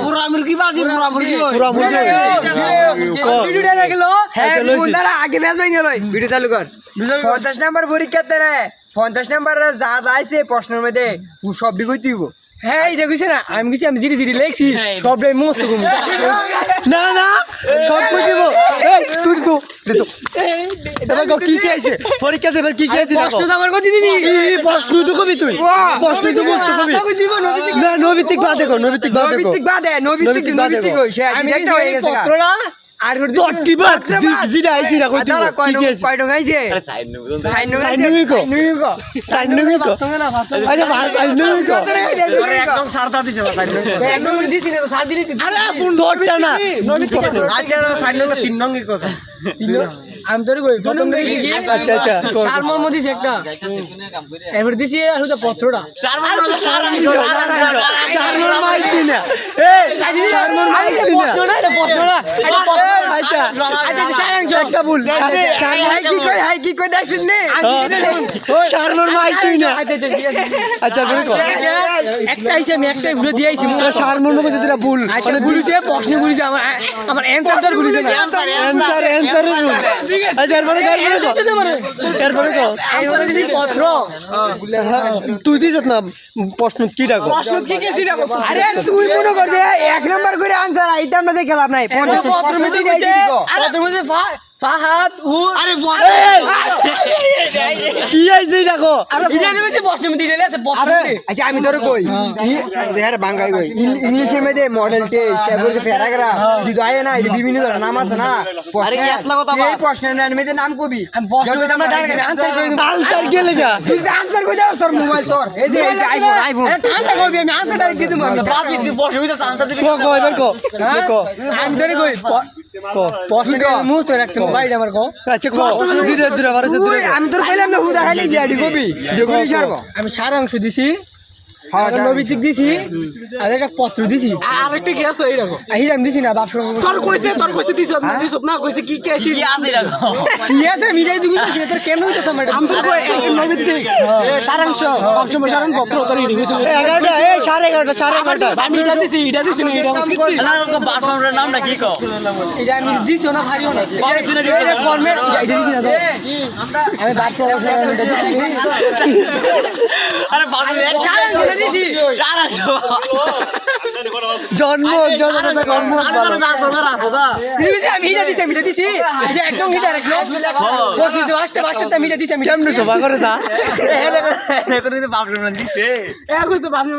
পুরা মুরগি বাজি পুরা মুরগি পুরা মুরগি ভিডিওটা দেখলো হ্যাঁ বন্ধুরা আগে ব্যাচ ভেঙে লই ভিডিও চালু কর 50 নাম্বার পরীক্ষাতে রে 50 নাম্বার যা আইছে প্রশ্নের মধ্যে সব দিকই দিব হ্যাঁ এটা কইছে না আমি কইছি আমি জিডি জিডি লেখছি সবটাই মস্ত কম না না সব কই দিব এই তুই তো দিত এবার কি কি আইছে পরীক্ষা দেবার কি কি আইছে প্রশ্ন তো আমার কতি দিবি এই প্রশ্ন তো কবি তুই প্রশ্ন তো মস্ত কবি না নৈতিক বাদে কর নৈতিক বাদে কর আমি একটা হয়ে গেছে পত্রটা আর তোটি বাদ জিডা আইছি না কই দিব কি কি আইছে কয় টাকা আইছে আরে সাইন নুই কো আচ্ছা ভাই সাইন নুই কো আরে একদম সারতা দিছে সাইন নুই একদম দিছি না সার দিলি আরে তোরটা না আচ্ছা সাইন নুই তিন নঙ্গি কো তিন আমি তোরে কই প্রথম দিছি কি আচ্ছা আচ্ছা চার মন মধ্যে একটা এবার দিছি আর পত্রটা চার মন মাইছি না এই চার মন মাইছি না পত্রটা আচ্ছা একটা ভুল হাই কি কই দেখছিস নে চার মন মাইছি না আচ্ছা বলি কো একটা আইছে আমি একটাই ভুলে দিয়ে আইছি চার মন কইছে যেটা ভুল মানে ভুলিছে প্রশ্ন ভুলিছে আমার অ্যানসারটা ভুলিছে না অ্যানসার ভুল আচ্ছা এরপরে এরপরে কো পত্র তুই দিছ না প্রশ্ন কি ডাকো প্রশ্ন কি কি সিটা কত আরে তুই মনে কর যে এক নাম্বার করে আনসার আইতাম না দেখে লাভ নাই পত্র মধ্যে কইছে পত্র মধ্যে ফাহাদ আরে কি আইছে ডাকো আরে এটা কইছে প্রশ্ন মধ্যে দিলে আছে পত্র মধ্যে আচ্ছা আমি তোরে কই দেখার বাঙ্গাই কই ইংলিশের মধ্যে মডেল টেস্ট তারপর যে প্যারাগ্রাফ যদি আয় না এটা বিভিন্ন ধরনের নাম আছে না আরে এতলা কথা এই প্রশ্নের মধ্যে নাম কবি আমি প্রশ্ন কইতে আমরা ডাইরেক্ট আনসার কই আনসার কে লাগা তুই আনসার কই দাও তোর মোবাইল তোর এই যে আইফোন আরে ঠান্ডা কইবি আমি আনসার ডাইরেক্ট দিতে পারবো বাকি তুই বসে হইতা আনসার দিবি কো এবার কো আমি তোরে কই প্রশ্নটা মুস্ত রাখতে বাইরে আমার কো আচ্ছা কো ধীরে ধীরে বারসে ধীরে আমি তোর কইলাম না হুদা খালি গিয়াডি কবি যে কবি ছাড়বো আমি সারাংশ দিছি নবিতিক দিছি আর একটা পত্র দিছি আরেকটা কি আছে এইরকম হিরাম দিছি না বাপ তোর কইছে দিছ না কইছে কি কি আছে কি আছে এরকম কি আছে মিলাই দিবি তোর কেন হইতাছ ম্যাডাম আমি তো কই নৈবিত্তিক সারাংশ বাপসম সারাংশ পত্র তোর রেডি হইছে 11টা এই 11:30 আমি এটা দিছি না এটা মুশকিল না বাপসমের নামটা কি কও এটা আমি দিছিও না ভারিও না এটা ফরম্যাট এটা দিছি না তো আমি বাপসমের এটা দিছি আরে বাপসম সারাংশ দিছি সারাংশ জন্ম আমি হিটা দিছি যে একদম হিটা রাখলো বস দিতে বাসটা আমি হিটা দিছি আমি কেমনে তো বাগরে দা এ করে তো বাপরে দিছে এখন তো ভাবনা